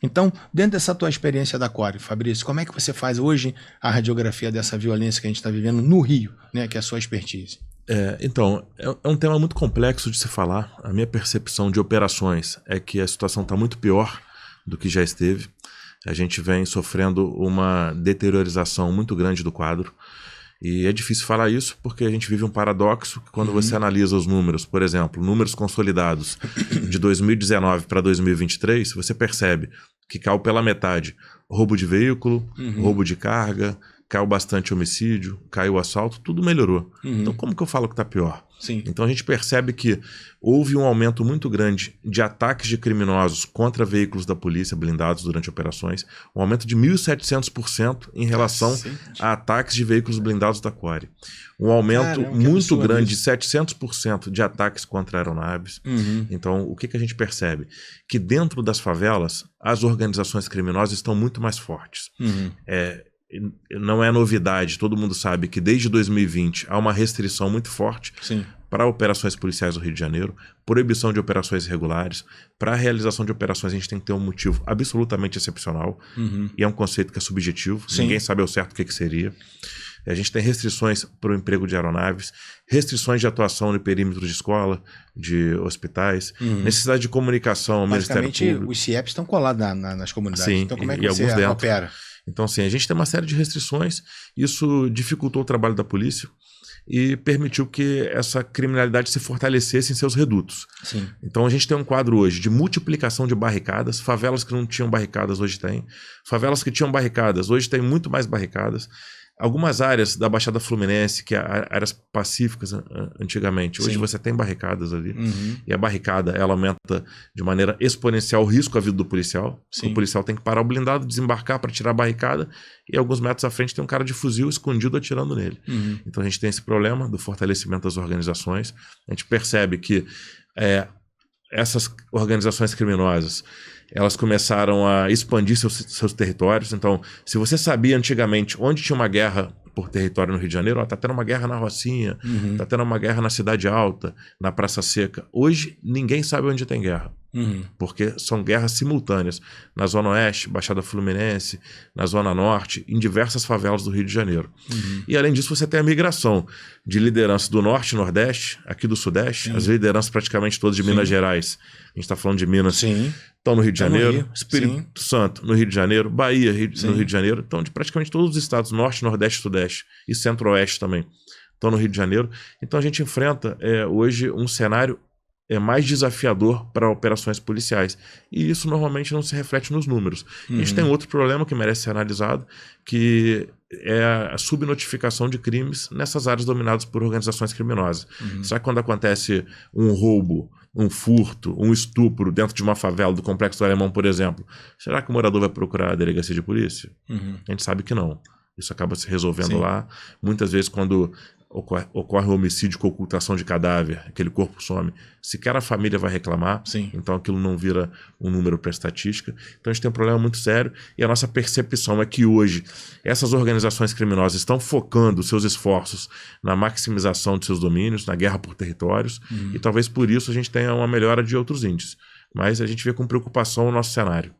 Então, dentro dessa tua experiência da Core, Fabrício, como é que você faz hoje a radiografia dessa violência que a gente está vivendo no Rio, né, que é a sua expertise? Então, é um tema muito complexo de se falar. A minha percepção de operações é que a situação está muito pior do que já esteve. A gente vem sofrendo uma deteriorização muito grande do quadro. E é difícil falar isso porque a gente vive um paradoxo que quando você analisa os números, por exemplo, números consolidados de 2019 para 2023, você percebe que caiu pela metade roubo de veículo, roubo de carga, caiu bastante homicídio, caiu o assalto, tudo melhorou. Então como que eu falo que está pior? Sim. Então a gente percebe que houve um aumento muito grande de ataques de criminosos contra veículos da polícia blindados durante operações, um aumento de 1.700% em relação a ataques de veículos blindados da Core. Um aumento muito grande de 700% de ataques contra aeronaves. Então o que a gente percebe? Que dentro das favelas as organizações criminosas estão muito mais fortes. Não é novidade, todo mundo sabe que desde 2020 há uma restrição muito forte para operações policiais do Rio de Janeiro, proibição de operações irregulares. Para a realização de operações a gente tem que ter um motivo absolutamente excepcional, e é um conceito que é subjetivo, ninguém sabe ao certo o que seria. A gente tem restrições para o emprego de aeronaves, restrições de atuação no perímetro de escola, de hospitais, necessidade de comunicação ao Ministério Público. Os CIEPs estão colados nas comunidades, Sim, então como é que e você alguns dentro. opera? Então, assim, a gente tem uma série de restrições, isso dificultou o trabalho da polícia e permitiu que essa criminalidade se fortalecesse em seus redutos. Então a gente tem um quadro hoje de multiplicação de barricadas, favelas que não tinham barricadas hoje tem, favelas que tinham barricadas hoje tem muito mais barricadas. Algumas áreas da Baixada Fluminense, que áreas pacíficas antigamente, hoje você tem barricadas ali. E a barricada, ela aumenta de maneira exponencial o risco à vida do policial. O policial tem que parar o blindado, desembarcar para tirar a barricada, e alguns metros à frente tem um cara de fuzil escondido atirando nele. Então a gente tem esse problema do fortalecimento das organizações. A gente percebe que essas organizações criminosas, elas começaram a expandir seus territórios. Então, se você sabia antigamente onde tinha uma guerra por território no Rio de Janeiro, está tendo uma guerra na Rocinha, está tendo uma guerra na Cidade Alta, na Praça Seca. Hoje, ninguém sabe onde tem guerra, porque são guerras simultâneas na Zona Oeste, Baixada Fluminense, na Zona Norte, em diversas favelas do Rio de Janeiro. E, além disso, você tem a migração de liderança do Norte e Nordeste, aqui do Sudeste, as lideranças praticamente todas de Minas Gerais. A gente está falando de Minas, estão no Rio de Janeiro, Espírito Santo no Rio de Janeiro, Bahia no Rio de Janeiro, então de praticamente todos os estados, Norte, Nordeste, Sudeste e Centro-Oeste também, estão no Rio de Janeiro. Então a gente enfrenta hoje um cenário mais desafiador para operações policiais. E isso normalmente não se reflete nos números. A gente tem outro problema que merece ser analisado, que é a subnotificação de crimes nessas áreas dominadas por organizações criminosas. Será que quando acontece um roubo, um furto, um estupro dentro de uma favela do Complexo do Alemão, por exemplo, será que o morador vai procurar a delegacia de polícia? A gente sabe que não. Isso acaba se resolvendo lá. Muitas vezes, quando ocorre um homicídio com ocultação de cadáver, aquele corpo some, sequer a família vai reclamar, então aquilo não vira um número para estatística. Então a gente tem um problema muito sério, e a nossa percepção é que hoje essas organizações criminosas estão focando seus esforços na maximização de seus domínios, na guerra por territórios, e talvez por isso a gente tenha uma melhora de outros índices. Mas a gente vê com preocupação o nosso cenário.